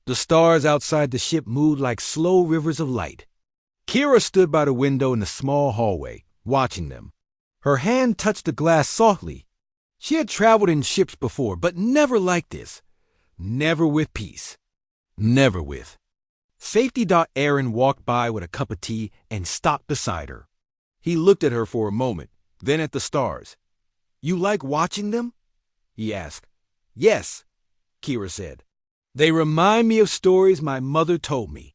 The stars outside the ship moved like slow rivers of light. Kira stood by the window in the small hallway, watching them. Her hand touched the glass softly. She had traveled in ships before, but never like this. Never with peace. Never with. Safety Dot Aaron walked by with a cup of tea and stopped beside her. He looked at her for a moment, then at the stars. "You like watching them?" he asked. "Yes," Kira said. "They remind me of stories my mother told me.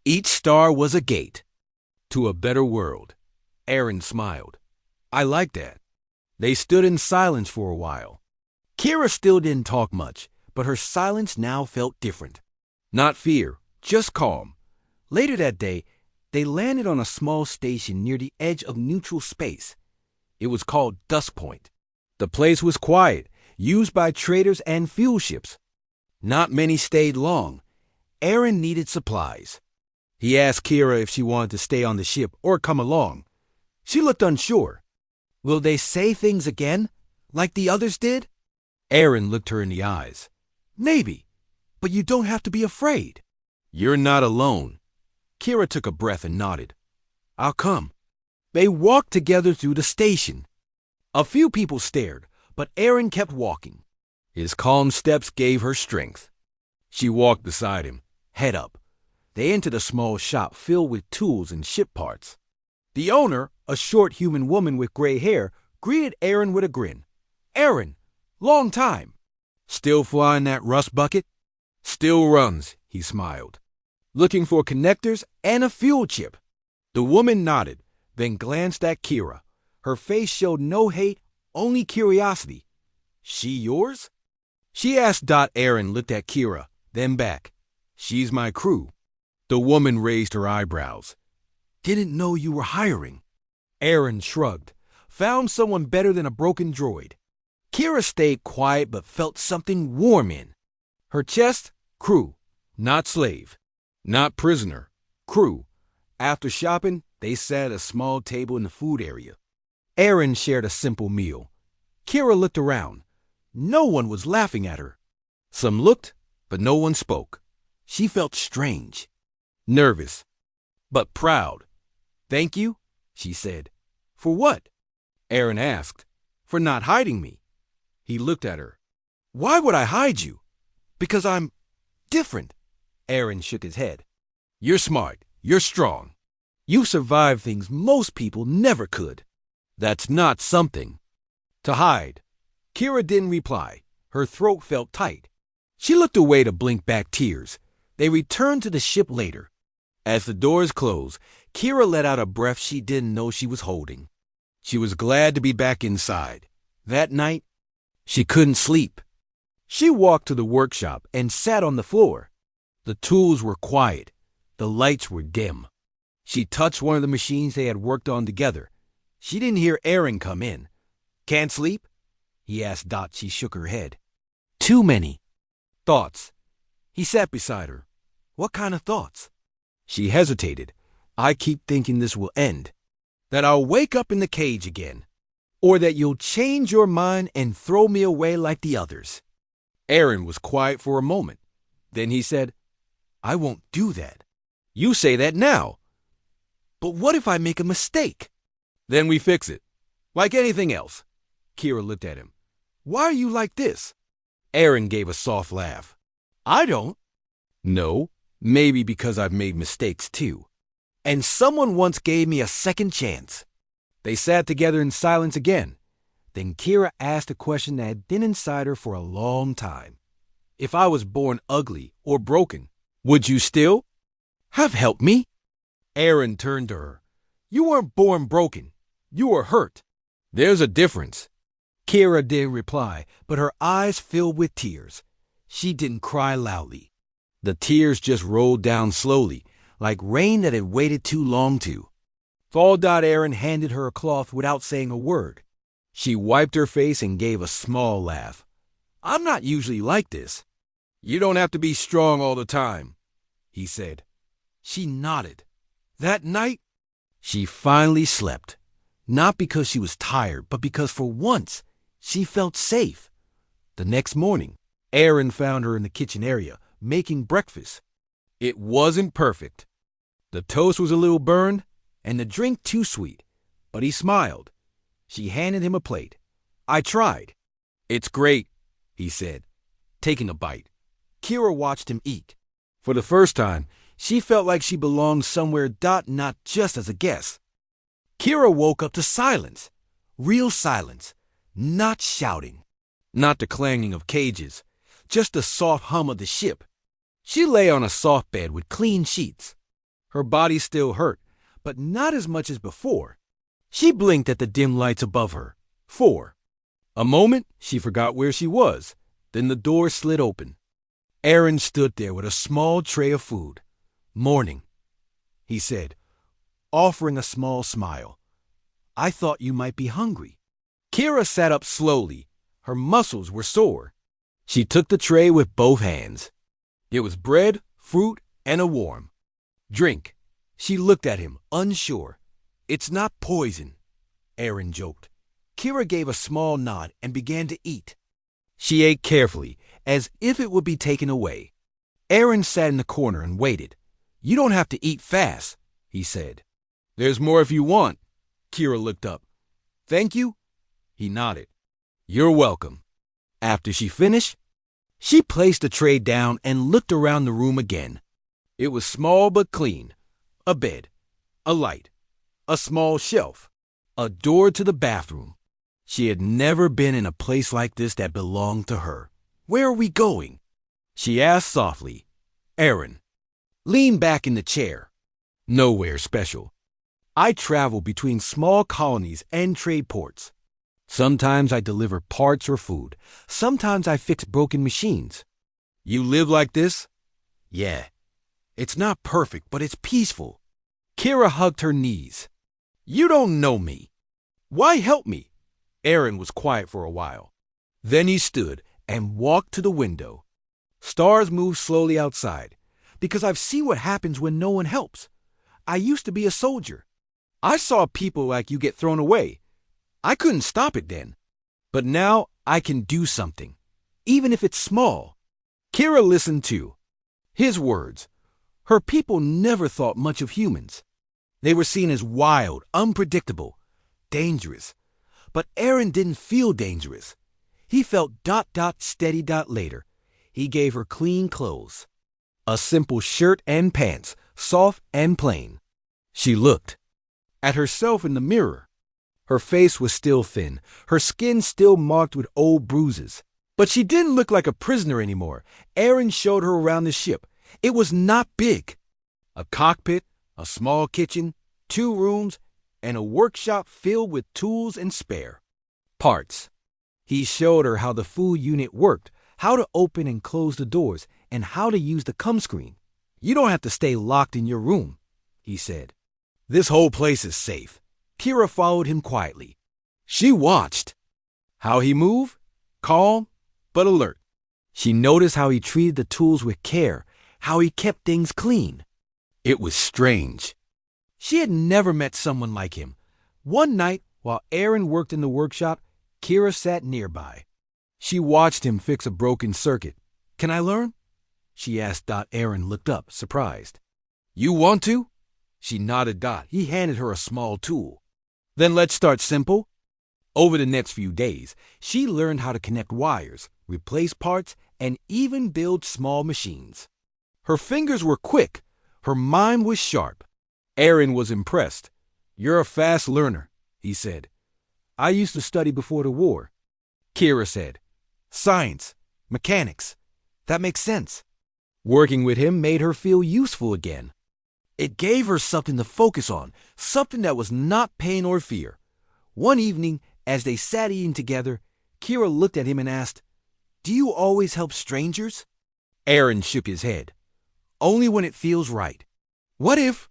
Each star was a gate to a better world." Aaron smiled. "I like that." They stood in silence for a while. Kira still didn't talk much, but her silence now felt different. Not fear, just calm. Later that day, they landed on a small station near the edge of neutral space. It was called Dusk Point. The place was quiet, used by traders and fuel ships. Not many stayed long. Aaron needed supplies. He asked Kira if she wanted to stay on the ship or come along. She looked unsure. "Will they say things again, like the others did?" Aaron looked her in the eyes. "Maybe, but you don't have to be afraid." "You're not alone." Kira took a breath and nodded. "I'll come." They walked together through the station. A few people stared, but Aaron kept walking. His calm steps gave her strength. She walked beside him, head up. They entered a small shop filled with tools and ship parts. The owner, a short human woman with gray hair, greeted Aaron with a grin. "Aaron, long time." "Still flying that rust bucket?" "Still runs," he smiled. "Looking for connectors and a fuel chip." The woman nodded, then glanced at Kira. Her face showed no hate, only curiosity. "She yours?" She asked. Aaron looked at Kira, then back. "She's my crew." The woman raised her eyebrows. "Didn't know you were hiring." Aaron shrugged. "Found someone better than a broken droid." Kira stayed quiet but felt something warm in her chest. Crew, not slave. Not prisoner. Crew. After shopping, they sat at a small table in the food area. Aaron shared a simple meal. Kira looked around. No one was laughing at her. Some looked, but no one spoke. She felt strange. Nervous, but proud. "Thank you," she said. "For what?" Aaron asked. "For not hiding me." He looked at her. "Why would I hide you?" "Because I'm different." Aaron shook his head. "You're smart. You're strong. You've survived things most people never could. That's not something to hide." Kira didn't reply. Her throat felt tight. She looked away to blink back tears. They returned to the ship later. As the doors closed, Kira let out a breath she didn't know she was holding. She was glad to be back inside. That night, she couldn't sleep. She walked to the workshop and sat on the floor. The tools were quiet. The lights were dim. She touched one of the machines they had worked on together. She didn't hear Aaron come in. "Can't sleep?" he asked. She shook her head. "Too many thoughts." He sat beside her. "What kind of thoughts?" She hesitated. "I keep thinking this will end. That I'll wake up in the cage again. Or that you'll change your mind and throw me away like the others." Aaron was quiet for a moment. Then he said, "I won't do that." "You say that now." "But what if I make a mistake?" "Then we fix it. Like anything else." Kira looked at him. "Why are you like this?" Aaron gave a soft laugh. "I don't." "No, maybe because I've made mistakes too. And someone once gave me a second chance." They sat together in silence again. Then Kira asked a question that had been inside her for a long time. "If I was born ugly or broken, would you still have helped me?" Aaron turned to her. "You weren't born broken. You were hurt. There's a difference." Kira didn't reply, but her eyes filled with tears. She didn't cry loudly. The tears just rolled down slowly, like rain that had waited too long to. Aaron handed her a cloth without saying a word. She wiped her face and gave a small laugh. "I'm not usually like this." "You don't have to be strong all the time," he said. She nodded. That night, she finally slept. Not because she was tired, but because for once, she felt safe. The next morning, Aaron found her in the kitchen area, making breakfast. It wasn't perfect. The toast was a little burned and the drink too sweet, but he smiled. She handed him a plate. I tried. It's great, he said, taking a bite. Kira watched him eat. For the first time, she felt like she belonged somewhere, not just as a guest. Kira woke up to silence. Real silence. Not shouting. Not the clanging of cages. Just the soft hum of the ship. She lay on a soft bed with clean sheets. Her body still hurt, but not as much as before. She blinked at the dim lights above her. 4. A moment, she forgot where she was. Then the door slid open. Aaron stood there with a small tray of food. Morning, he said, offering a small smile. I thought you might be hungry. Kira sat up slowly. Her muscles were sore. She took the tray with both hands. It was bread, fruit, and a warm drink. She looked at him, unsure. It's not poison, Aaron joked. Kira gave a small nod and began to eat. She ate carefully, as if it would be taken away. Aaron sat in the corner and waited. You don't have to eat fast, he said. There's more if you want. Kira looked up. Thank you? He nodded. You're welcome. After she finished, she placed the tray down and looked around the room again. It was small but clean. A bed, a light, a small shelf, a door to the bathroom. She had never been in a place like this that belonged to her. Where are we going? She asked softly. Aaron leaned back in the chair. Nowhere special. I travel between small colonies and trade ports. Sometimes I deliver parts or food. Sometimes I fix broken machines. You live like this? Yeah. It's not perfect, but it's peaceful. Kira hugged her knees. You don't know me. Why help me? Aaron was quiet for a while. Then he stood and walked to the window. Stars move slowly outside, because I've seen what happens when no one helps. I used to be a soldier. I saw people like you get thrown away. I couldn't stop it then. But now I can do something, even if it's small. Kira listened too. His words. Her people never thought much of humans. They were seen as wild, unpredictable, dangerous. But Aaron didn't feel dangerous. He felt steady later. He gave her clean clothes. A simple shirt and pants, soft and plain. She looked at herself in the mirror. Her face was still thin, her skin still marked with old bruises. But she didn't look like a prisoner anymore. Aaron showed her around the ship. It was not big. A cockpit, a small kitchen, 2 rooms, and a workshop filled with tools and spare parts. He showed her how the food unit worked, how to open and close the doors, and how to use the cum screen. You don't have to stay locked in your room, he said. This whole place is safe. Kira followed him quietly. She watched how he moved, calm but alert. She noticed how he treated the tools with care, how he kept things clean. It was strange. She had never met someone like him. One night, while Aaron worked in the workshop, Kira sat nearby. She watched him fix a broken circuit. Can I learn? She asked. Aaron looked up, surprised. You want to? She nodded. He handed her a small tool. Then let's start simple. Over the next few days, she learned how to connect wires, replace parts, and even build small machines. Her fingers were quick. Her mind was sharp. Aaron was impressed. You're a fast learner, he said. I used to study before the war. Kira said. Science, mechanics. That makes sense. Working with him made her feel useful again. It gave her something to focus on, something that was not pain or fear. One evening, as they sat eating together, Kira looked at him and asked, Do you always help strangers? Aaron shook his head. Only when it feels right. What if?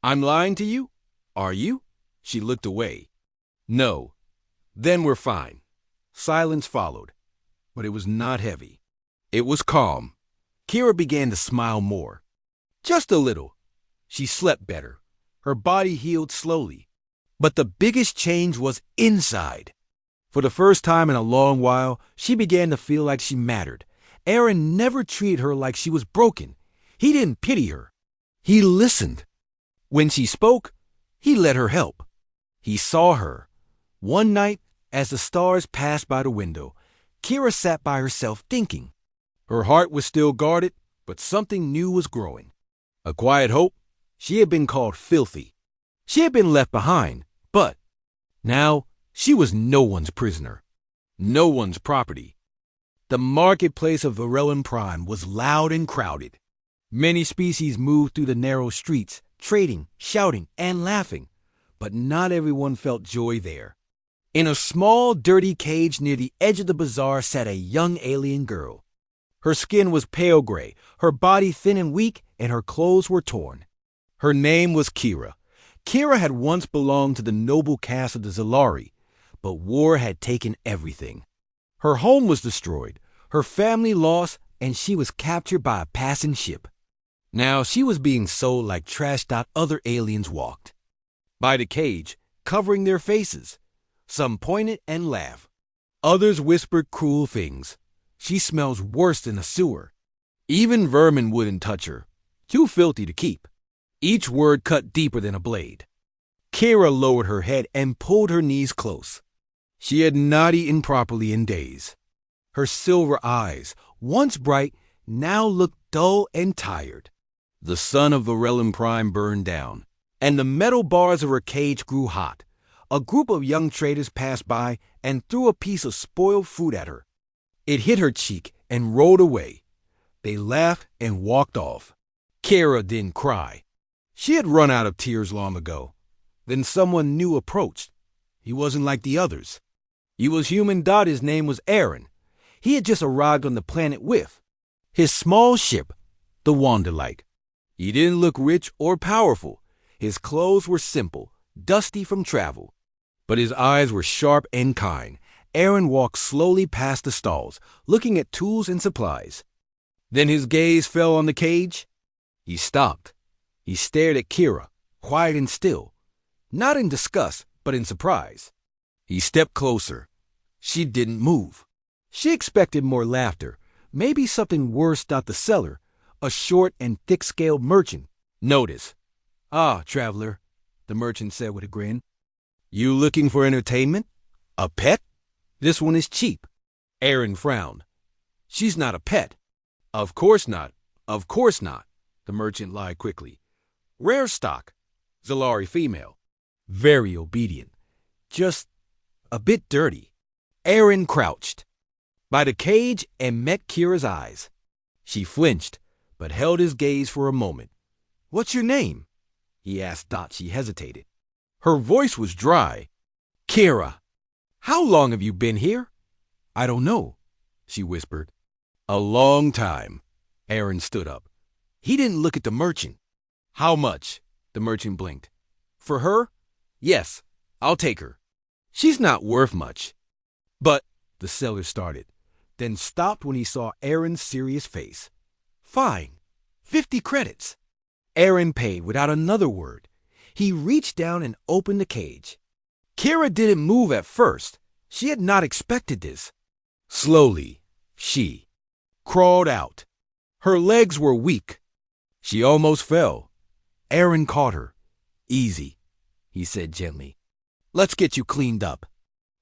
I'm lying to you? Are you? She looked away. No. Then we're fine. Silence followed, but it was not heavy. It was calm. Kira began to smile more. Just a little. She slept better. Her body healed slowly. But the biggest change was inside. For the first time in a long while, she began to feel like she mattered. Aaron never treated her like she was broken. He didn't pity her. He listened. When she spoke, he let her help. He saw her. One night, as the stars passed by the window, Kira sat by herself thinking. Her heart was still guarded, but something new was growing. A quiet hope. She had been called filthy. She had been left behind, but now she was no one's prisoner, no one's property. The marketplace of Varellin Prime was loud and crowded. Many species moved through the narrow streets, trading, shouting, and laughing, but not everyone felt joy there. In a small, dirty cage near the edge of the bazaar sat a young alien girl. Her skin was pale gray, her body thin and weak, and her clothes were torn. Her name was Kira. Kira had once belonged to the noble caste of the Zalari, but war had taken everything. Her home was destroyed, her family lost, and she was captured by a passing ship. Now she was being sold like trash. Other aliens walked by the cage, covering their faces. Some pointed and laughed. Others whispered cruel things. She smells worse than a sewer. Even vermin wouldn't touch her, too filthy to keep. Each word cut deeper than a blade. Kira lowered her head and pulled her knees close. She had not eaten properly in days. Her silver eyes, once bright, now looked dull and tired. The sun of Varellin Prime burned down, and the metal bars of her cage grew hot. A group of young traders passed by and threw a piece of spoiled fruit at her. It hit her cheek and rolled away. They laughed and walked off. Kira didn't cry. She had run out of tears long ago. Then someone new approached. He wasn't like the others. He was human. His name was Aaron. He had just arrived on the planet with his small ship, the Wanderlight. He didn't look rich or powerful. His clothes were simple, dusty from travel. But his eyes were sharp and kind. Aaron walked slowly past the stalls, looking at tools and supplies. Then his gaze fell on the cage. He stopped. He stared at Kira, quiet and still, not in disgust, but in surprise. He stepped closer. She didn't move. She expected more laughter, maybe something worse. The seller, a short and thick-scaled merchant, noticed. "Ah, traveler," the merchant said with a grin. "You looking for entertainment? A pet? This one is cheap." Aaron frowned. "She's not a pet." "Of course not. Of course not," the merchant lied quickly. "Rare stock. Zalari female. Very obedient. Just a bit dirty." Aaron crouched by the cage and met Kira's eyes. She flinched, but held his gaze for a moment. "What's your name?" he asked. She hesitated. Her voice was dry. "Kira. How long have you been here?" "I don't know," she whispered. "A long time." Aaron stood up. He didn't look at the merchant. "How much?" The merchant blinked. "For her? Yes, I'll take her. She's not worth much." "But," the seller started, then stopped when he saw Aaron's serious face. "Fine. 50 credits." Aaron paid without another word. He reached down and opened the cage. Kira didn't move at first. She had not expected this. Slowly, she crawled out. Her legs were weak. She almost fell. Aaron caught her. "Easy," he said gently. "Let's get you cleaned up."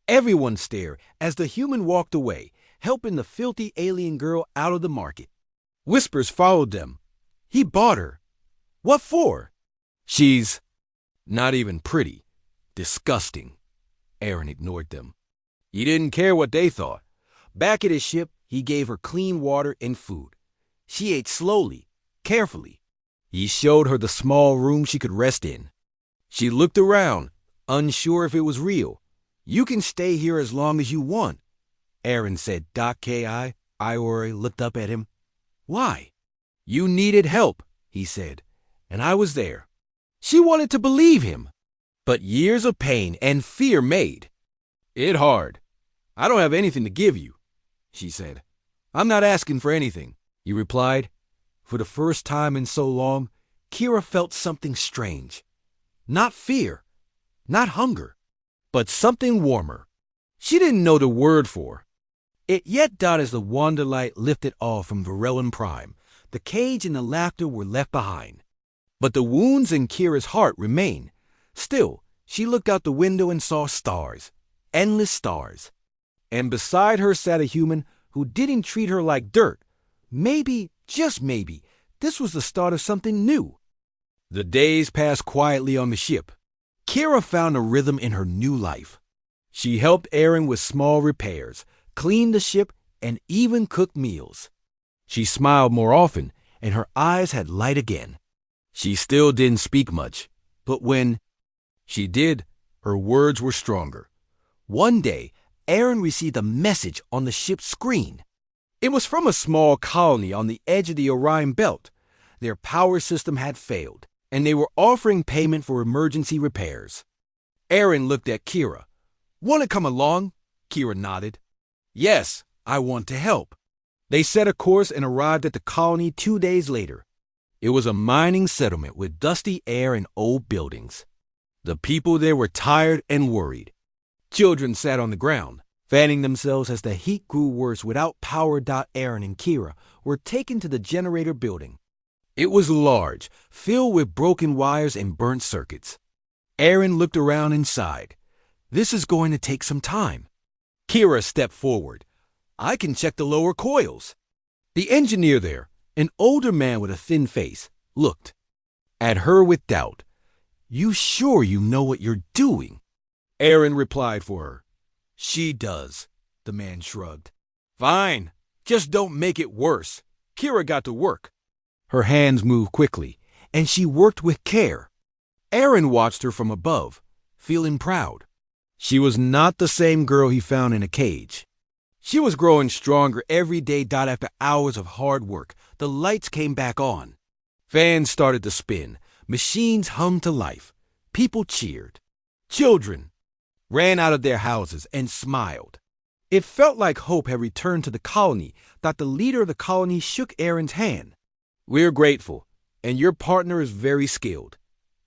Everyone stared as the human walked away, helping the filthy alien girl out of the market. Whispers followed them. "He bought her." "What for?" "She's not even pretty. Disgusting." Aaron ignored them. He didn't care what they thought. Back at his ship, he gave her clean water and food. She ate slowly, carefully. He showed her the small room she could rest in. She looked around, unsure if it was real. "You can stay here as long as you want," Aaron said. Ki Iori looked up at him. "Why?" "You needed help," he said, "and I was there." She wanted to believe him, but years of pain and fear made it hard. "I don't have anything to give you," she said. "I'm not asking for anything," he replied. For the first time in so long, Kira felt something strange. Not fear, not hunger, but something warmer. She didn't know the word for It yet dot as the Wanderlight lifted off from Varellan Prime. The cage and the laughter were left behind. But the wounds in Kira's heart remained. Still, she looked out the window and saw stars. Endless stars. And beside her sat a human who didn't treat her like dirt. Maybe, just maybe, this was the start of something new. The days passed quietly on the ship. Kira found a rhythm in her new life. She helped Aaron with small repairs, cleaned the ship, and even cooked meals. She smiled more often, and her eyes had light again. She still didn't speak much, but when she did, her words were stronger. One day, Aaron received a message on the ship's screen. It was from a small colony on the edge of the Orion Belt. Their power system had failed, and they were offering payment for emergency repairs. Aaron looked at Kira. "Want to come along?" Kira nodded. "Yes, I want to help." They set a course and arrived at the colony 2 days later. It was a mining settlement with dusty air and old buildings. The people there were tired and worried. Children sat on the ground, fanning themselves as the heat grew worse without power. Aaron and Kira were taken to the generator building. It was large, filled with broken wires and burnt circuits. Aaron looked around and sighed. This is going to take some time. Kira stepped forward. "I can check the lower coils." The engineer there, an older man with a thin face, looked at her with doubt. "You sure you know what you're doing?" Aaron replied for her. "She does," the man shrugged. "Fine, just don't make it worse." Kira got to work. Her hands moved quickly, and she worked with care. Aaron watched her from above, feeling proud. She was not the same girl he found in a cage. She was growing stronger every day. After hours of hard work, the lights came back on. Fans started to spin. Machines hummed to life. People cheered. Children ran out of their houses and smiled. It felt like hope had returned to the colony. The leader of the colony shook Aaron's hand. "We're grateful, and your partner is very skilled."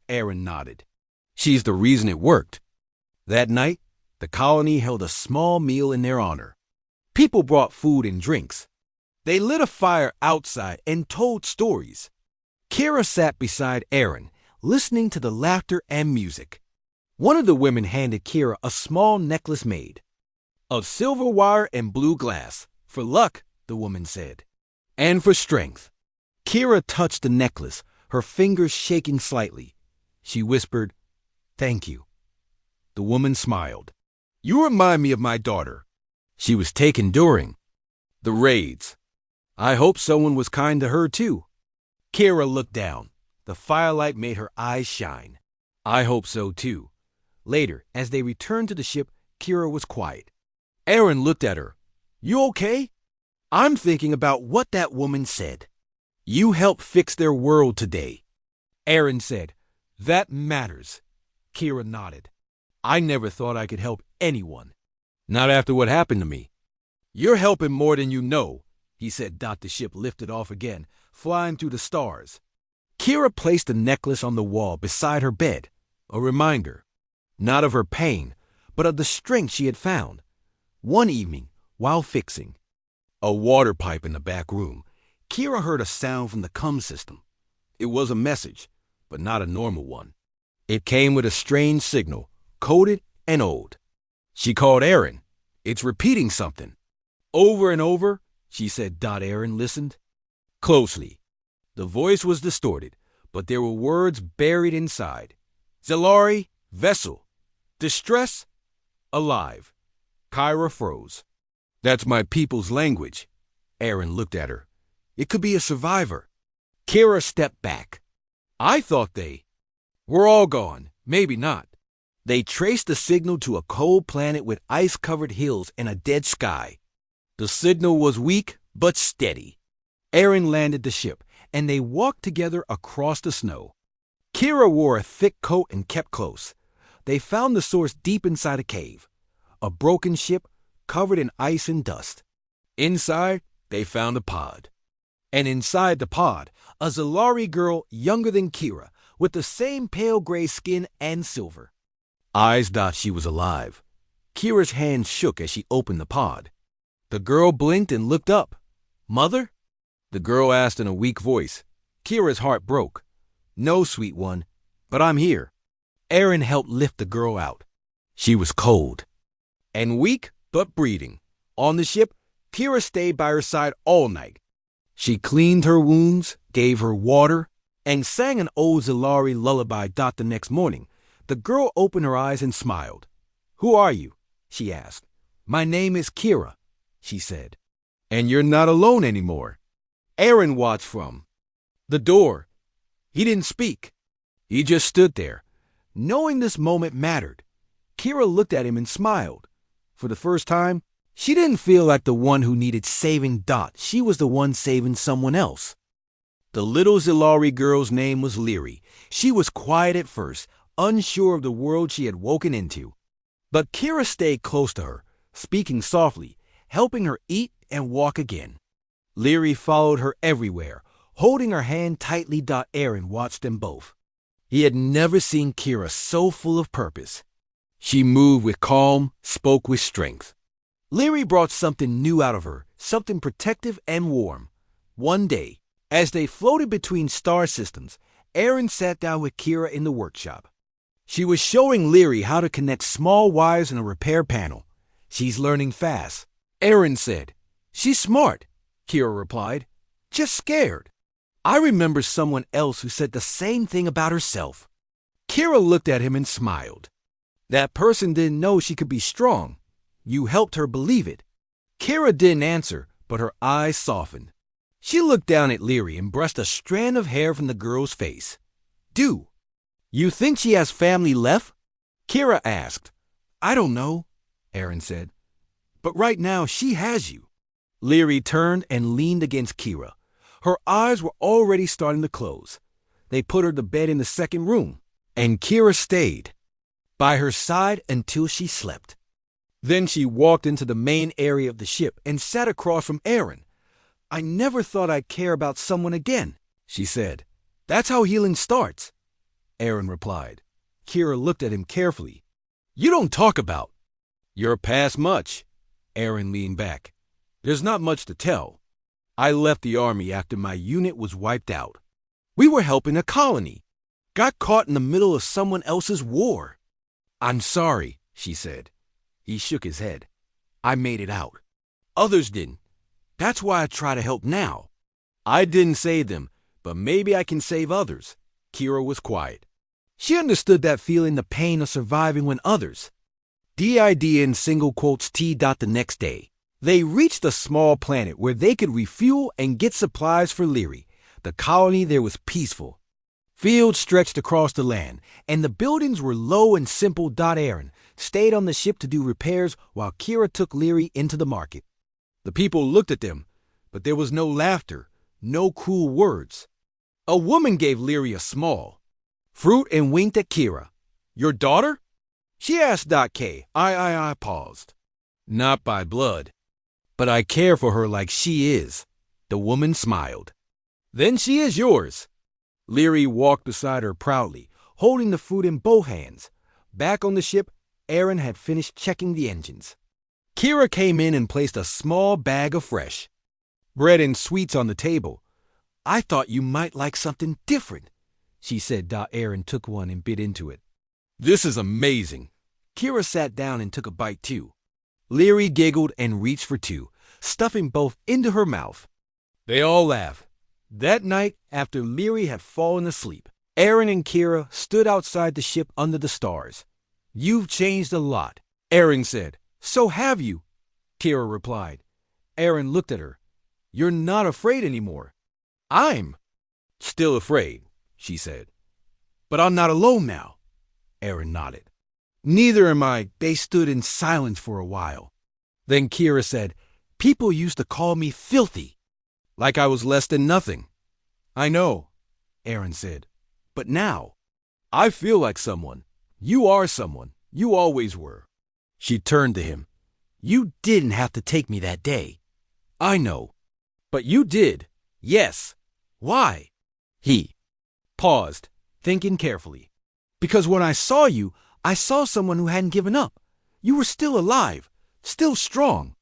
Aaron nodded. "She's the reason it worked." That night, the colony held a small meal in their honor. People brought food and drinks. They lit a fire outside and told stories. Kira sat beside Aaron, listening to the laughter and music. One of the women handed Kira a small necklace made of silver wire and blue glass. "For luck," the woman said, "and for strength." Kira touched the necklace, her fingers shaking slightly. She whispered, "Thank you." The woman smiled. "You remind me of my daughter. She was taken during the raids. I hope someone was kind to her too." Kira looked down. The firelight made her eyes shine. "I hope so too." Later, as they returned to the ship, Kira was quiet. Aaron looked at her. "You okay?" "I'm thinking about what that woman said." "You helped fix their world today." Aaron said, "That matters." Kira nodded. "I never thought I could help anyone. Not after what happened to me." "You're helping more than you know," he said. The ship lifted off again, flying through the stars. Kira placed the necklace on the wall beside her bed, a reminder, not of her pain, but of the strength she had found. One evening, while fixing a water pipe in the back room, Kira heard a sound from the comm system. It was a message, but not a normal one. It came with a strange signal, coded and old. She called Aaron. "It's repeating something." "Over and over," she said. Aaron listened closely. The voice was distorted, but there were words buried inside. "Zalari, vessel. Distress, alive." Kyra froze. "That's my people's language." Aaron looked at her. "It could be a survivor." Kira stepped back. "I thought they were all gone. Maybe not." They traced the signal to a cold planet with ice-covered hills and a dead sky. The signal was weak but steady. Aaron landed the ship, and they walked together across the snow. Kira wore a thick coat and kept close. They found the source deep inside a cave, a broken ship covered in ice and dust. Inside, they found a pod. And inside the pod, a Zalari girl younger than Kira, with the same pale gray skin and silver eyes. She was alive. Kira's hand shook as she opened the pod. The girl blinked and looked up. Mother? The girl asked in a weak voice. Kira's heart broke. No, sweet one, but I'm here. Aaron helped lift the girl out. She was cold and weak, but breathing. On the ship, Kira stayed by her side all night. She cleaned her wounds, gave her water, and sang an old Zilari lullaby. The next morning, the girl opened her eyes and smiled. Who are you? She asked. My name is Kira, she said. And you're not alone anymore. Aaron watched from the door. He didn't speak. He just stood there. Knowing this moment mattered, Kira looked at him and smiled. For the first time, she didn't feel like the one who needed saving. She was the one saving someone else. The little Zilari girl's name was Leary. She was quiet at first, unsure of the world she had woken into. But Kira stayed close to her, speaking softly, helping her eat and walk again. Leary followed her everywhere, holding her hand tightly. Aaron watched them both. He had never seen Kira so full of purpose. She moved with calm, spoke with strength. Leary brought something new out of her, something protective and warm. One day, as they floated between star systems, Aaron sat down with Kira in the workshop. She was showing Leary how to connect small wires in a repair panel. She's learning fast. Aaron said. She's smart, Kira replied. Just scared. I remember someone else who said the same thing about herself. Kira looked at him and smiled. That person didn't know she could be strong. You helped her believe it. Kira didn't answer, but her eyes softened. She looked down at Leary and brushed a strand of hair from the girl's face. Do you think she has family left? Kira asked. I don't know, Aaron said. But right now she has you. Leary turned and leaned against Kira. Her eyes were already starting to close. They put her to bed in the second room, and Kira stayed by her side until she slept. Then she walked into the main area of the ship and sat across from Aaron. I never thought I'd care about someone again, she said. That's how healing starts, Aaron replied. Kira looked at him carefully. You don't talk about. You're past much. Aaron leaned back. There's not much to tell. I left the army after my unit was wiped out. We were helping a colony. Got caught in the middle of someone else's war. I'm sorry, she said. He shook his head. I made it out. Others didn't. That's why I try to help now. I didn't save them, but maybe I can save others. Kira was quiet. She understood that feeling, the pain of surviving when others. DID in single quotes T. The next day, they reached a small planet where they could refuel and get supplies for Leary. The colony there was peaceful. Fields stretched across the land, and the buildings were low and simple. Aaron stayed on the ship to do repairs while Kira took Leary into the market. The people looked at them, but there was no laughter, no cruel words. A woman gave Leary a small fruit and winked at Kira. Your daughter? She asked. I paused. Not by blood, but I care for her like she is. The woman smiled. Then she is yours. Leary walked beside her proudly, holding the fruit in both hands. Back on the ship, Aaron had finished checking the engines. Kira came in and placed a small bag of fresh bread and sweets on the table. I thought you might like something different, she said. Aaron took one and bit into it. This is amazing. Kira sat down and took a bite too. Leary giggled and reached for two, stuffing both into her mouth. They all laughed. That night, after Leary had fallen asleep, Aaron and Kira stood outside the ship under the stars. You've changed a lot, Aaron said. So have you, Kira replied. Aaron looked at her. You're not afraid anymore. I'm still afraid, she said. But I'm not alone now, Aaron nodded. Neither am I. They stood in silence for a while. Then Kira said, people used to call me filthy, like I was less than nothing. I know, Aaron said. But now, I feel like someone. You are someone. You always were. She turned to him. You didn't have to take me that day. I know. But you did. Yes. Why? He paused, thinking carefully. Because when I saw you, I saw someone who hadn't given up. You were still alive, still strong.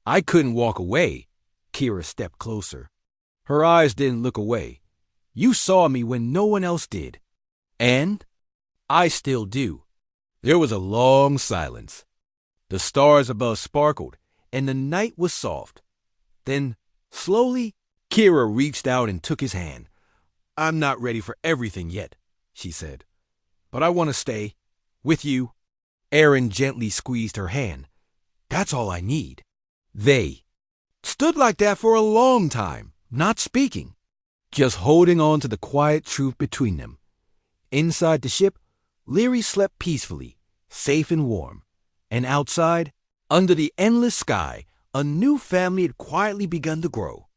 I couldn't walk away. Kira stepped closer. Her eyes didn't look away. You saw me when no one else did. And I still do. There was a long silence. The stars above sparkled, and the night was soft. Then, slowly, Kira reached out and took his hand. I'm not ready for everything yet, she said. But I want to stay. With you. Aaron gently squeezed her hand. That's all I need. They stood like that for a long time, not speaking, just holding on to the quiet truth between them. Inside the ship, Leary slept peacefully, safe and warm. And outside, under the endless sky, a new family had quietly begun to grow.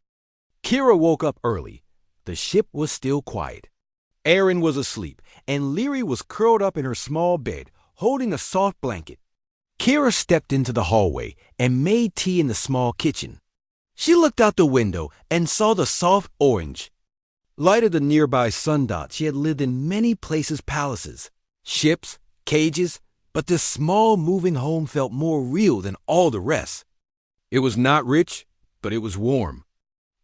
Kira woke up early. The ship was still quiet. Aaron was asleep, and Leary was curled up in her small bed, holding a soft blanket. Kira stepped into the hallway and made tea in the small kitchen. She looked out the window and saw the soft orange light of the nearby sundot. She had lived in many places' palaces, ships, cages, but this small moving home felt more real than all the rest. It was not rich, but it was warm.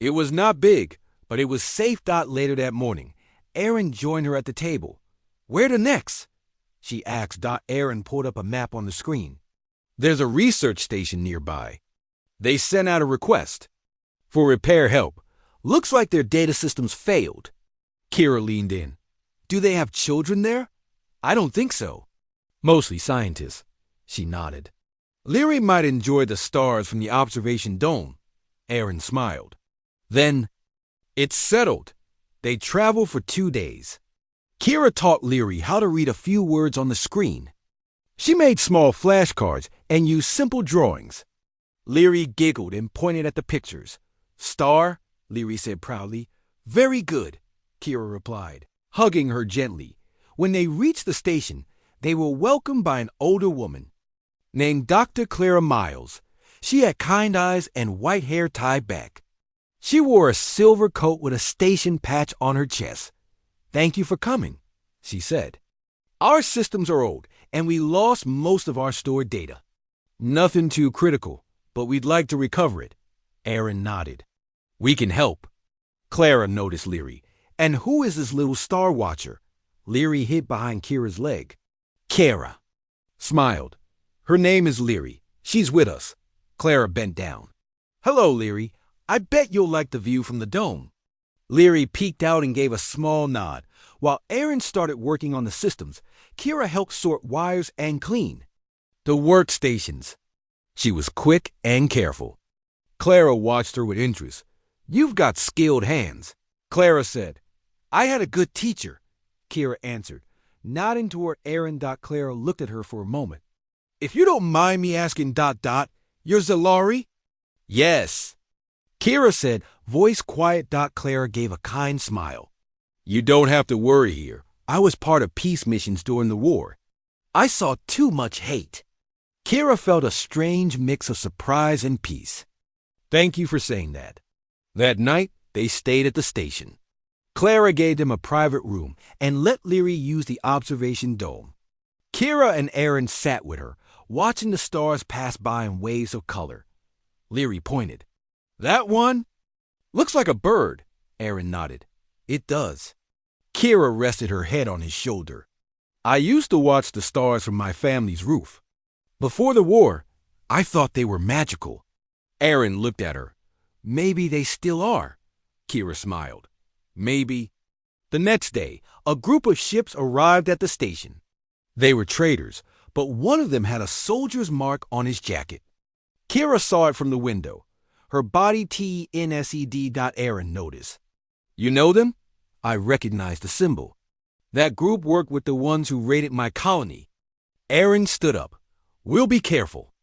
It was not big, but it was safe. Later that morning, Aaron joined her at the table. Where to next? She asked. Aaron pulled up a map on the screen. There's a research station nearby. They sent out a request for repair help. Looks like their data systems failed. Kira leaned in. Do they have children there? I don't think so. Mostly scientists. She nodded. Leary might enjoy the stars from the observation dome. Aaron smiled. Then, it's settled. They travel for 2 days. Kira taught Leary how to read a few words on the screen. She made small flashcards and used simple drawings. Leary giggled and pointed at the pictures. Star, Leary said proudly. Very good, Kira replied, hugging her gently. When they reached the station, they were welcomed by an older woman named Dr. Clara Miles. She had kind eyes and white hair tied back. She wore a silver coat with a station patch on her chest. Thank you for coming, she said. Our systems are old, and we lost most of our stored data. Nothing too critical, but we'd like to recover it. Aaron nodded. We can help. Clara noticed Leary. And who is this little star watcher? Leary hid behind Kira's leg. Kara smiled. Her name is Leary. She's with us. Clara bent down. Hello, Leary. I bet you'll like the view from the dome. Leary peeked out and gave a small nod. While Aaron started working on the systems, Kira helped sort wires and clean the workstations. She was quick and careful. Clara watched her with interest. You've got skilled hands. Clara said. I had a good teacher, Kira answered, nodding toward Aaron. Clara looked at her for a moment. If you don't mind me asking ... you're Zalari? Yes, Kira said, voice quiet. Clara gave a kind smile. You don't have to worry here. I was part of peace missions during the war. I saw too much hate. Kira felt a strange mix of surprise and peace. Thank you for saying that. That night, they stayed at the station. Clara gave them a private room and let Leary use the observation dome. Kira and Aaron sat with her, watching the stars pass by in waves of color. Leary pointed. That one? Looks like a bird. Aaron nodded. It does. Kira rested her head on his shoulder. I used to watch the stars from my family's roof. Before the war, I thought they were magical. Aaron looked at her. Maybe they still are. Kira smiled. Maybe. The next day, a group of ships arrived at the station. They were traders, but one of them had a soldier's mark on his jacket. Kira saw it from the window. Her body TNSED. Aaron noticed. You know them? I recognized the symbol. That group worked with the ones who raided my colony. Aaron stood up. We'll be careful.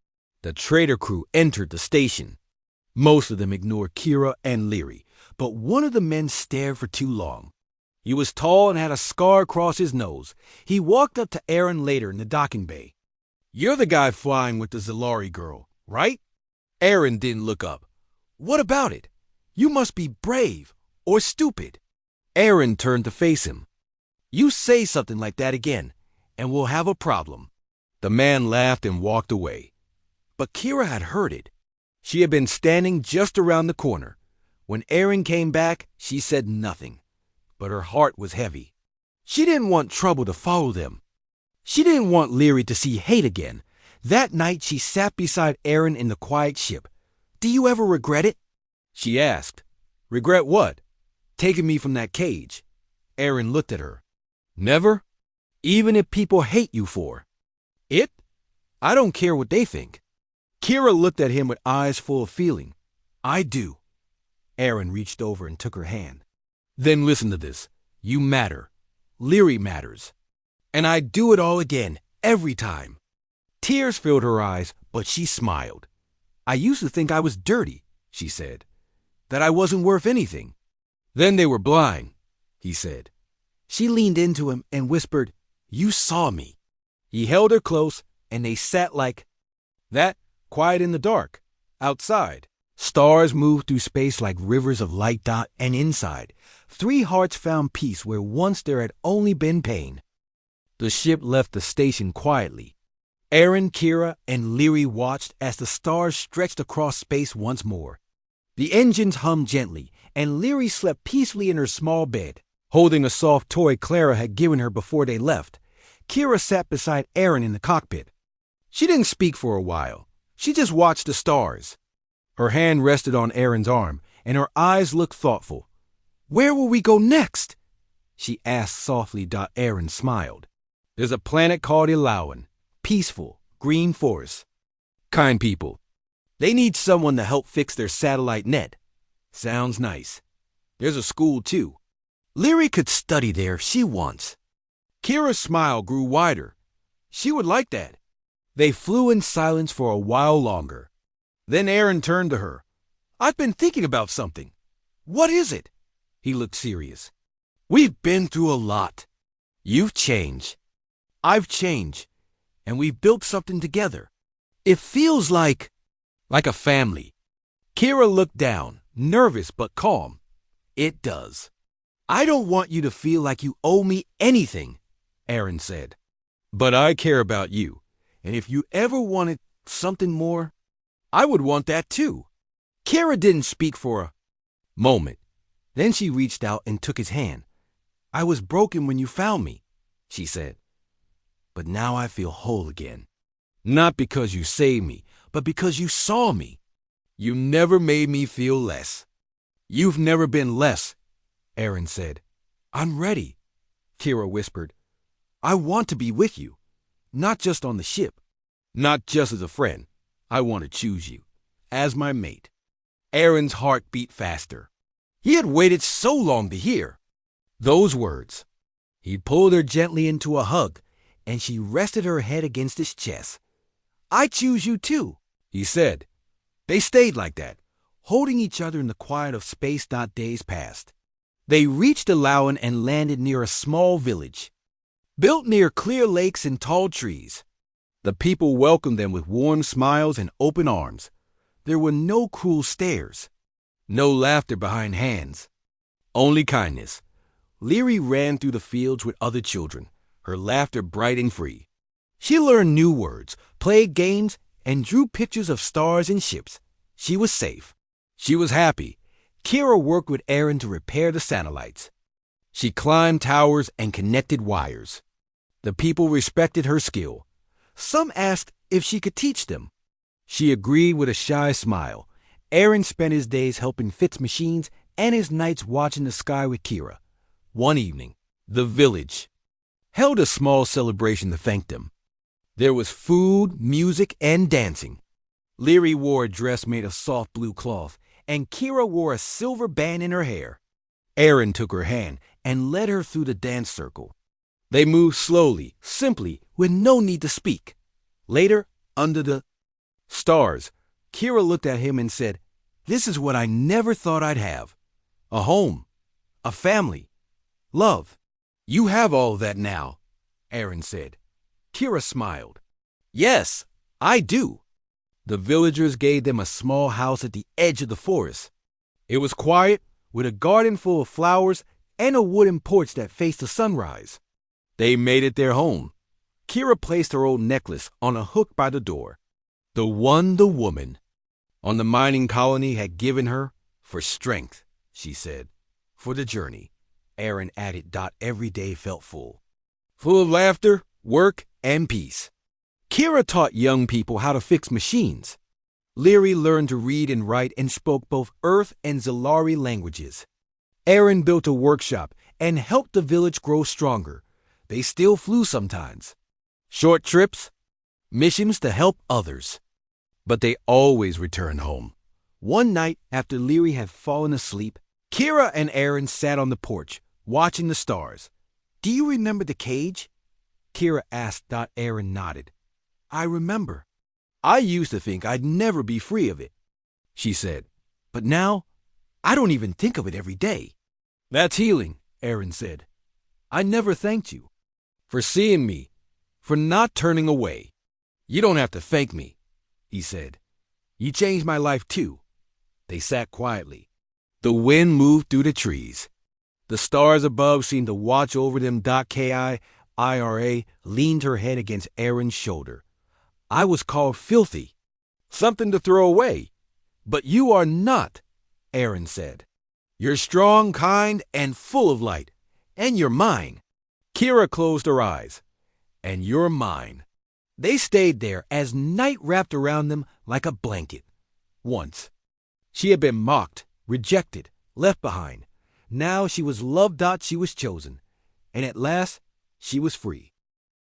The trader crew entered the station. Most of them ignored Kira and Leary, but one of the men stared for too long. He was tall and had a scar across his nose. He walked up to Aaron later in the docking bay. You're the guy flying with the Zalari girl, right? Aaron didn't look up. What about it? You must be brave or stupid. Aaron turned to face him. You say something like that again, and we'll have a problem. The man laughed and walked away. But Kira had heard it. She had been standing just around the corner. When Aaron came back, she said nothing, but her heart was heavy. She didn't want trouble to follow them. She didn't want Leary to see hate again. That night, she sat beside Aaron in the quiet ship. "Do you ever regret it?" she asked. "Regret what?" "Taking me from that cage." Aaron looked at her. "Never? Even if people hate you for it? I don't care what they think." Kira looked at him with eyes full of feeling. "I do." Aaron reached over and took her hand. "Then listen to this. You matter. Leary matters. And I'd do it all again, every time." Tears filled her eyes, but she smiled. "I used to think I was dirty," she said, "that I wasn't worth anything." "Then they were blind," he said. She leaned into him and whispered, "You saw me." He held her close, and they sat like that, quiet in the dark, outside. Stars moved through space like rivers of light, and inside, 3 hearts found peace where once there had only been pain. The ship left the station quietly. Aaron, Kira, and Leary watched as the stars stretched across space once more. The engines hummed gently, and Leary slept peacefully in her small bed, holding a soft toy Clara had given her before they left. Kira sat beside Aaron in the cockpit. She didn't speak for a while. She just watched the stars. Her hand rested on Aaron's arm, and her eyes looked thoughtful. "Where will we go next?" she asked softly. Aaron smiled. "There's a planet called Ilawan. Peaceful, green forests. Kind people. They need someone to help fix their satellite net. Sounds nice. There's a school, too. Leary could study there if she wants." Kira's smile grew wider. She would like that. They flew in silence for a while longer. Then Aaron turned to her. "I've been thinking about something." "What is it?" He looked serious. "We've been through a lot. You've changed. I've changed. And we've built something together. It feels like a family." Kira looked down, nervous but calm. "It does." "I don't want you to feel like you owe me anything," Aaron said. "But I care about you, and if you ever wanted something more, I would want that too." Kira didn't speak for a moment. Then she reached out and took his hand. "I was broken when you found me," she said. "But now I feel whole again. Not because you saved me, but because you saw me. You never made me feel less." "You've never been less," Aaron said. "I'm ready," Kira whispered. "I want to be with you, not just on the ship, not just as a friend. I want to choose you as my mate." Aaron's heart beat faster. He had waited so long to hear those words. He pulled her gently into a hug, and she rested her head against his chest. "I choose you too," he said. They stayed like that, holding each other in the quiet of space. Days passed. They reached Ilawan and landed near a small village, built near clear lakes and tall trees. The people welcomed them with warm smiles and open arms. There were no cruel stares, no laughter behind hands, only kindness. Leary ran through the fields with other children, her laughter bright and free. She learned new words, played games, and drew pictures of stars and ships. She was safe. She was happy. Kira worked with Aaron to repair the satellites. She climbed towers and connected wires. The people respected her skill. Some asked if she could teach them. She agreed with a shy smile. Aaron spent his days helping fix machines and his nights watching the sky with Kira. One evening, the village held a small celebration to thank them. There was food, music, and dancing. Leary wore a dress made of soft blue cloth, and Kira wore a silver band in her hair. Aaron took her hand and led her through the dance circle. They moved slowly, simply, with no need to speak. Later, under the stars, Kira looked at him and said, "This is what I never thought I'd have. A home, a family, love." "You have all of that now," Aaron said. Kira smiled. "Yes, I do." The villagers gave them a small house at the edge of the forest. It was quiet, with a garden full of flowers and a wooden porch that faced the sunrise. They made it their home. Kira placed her old necklace on a hook by the door. The one, the woman. On the mining colony had given her for strength, she said. For the journey, Aaron added. Every day felt full of laughter, work, and peace. Kira taught young people how to fix machines. Leary learned to read and write and spoke both Earth and Zilari languages. Aaron built a workshop and helped the village grow stronger. They still flew sometimes. Short trips, missions to help others. But they always returned home. One night, after Leary had fallen asleep, Kira and Aaron sat on the porch, watching the stars. "Do you remember the cage?" Kira asked. Aaron nodded. "I remember. I used to think I'd never be free of it," she said. "But now, I don't even think of it every day." "That's healing," Aaron said. "I never thanked you for seeing me, for not turning away." "You don't have to thank me," he said. "You changed my life too." They sat quietly. The wind moved through the trees. The stars above seemed to watch over them. Kira leaned her head against Aaron's shoulder. "I was called filthy, something to throw away. But you are not," Aaron said. "You're strong, kind, and full of light. And you're mine." Kira closed her eyes. "And you're mine." They stayed there as night wrapped around them like a blanket. Once, she had been mocked, rejected, left behind. Now she was loved. She was chosen. And at last, she was free.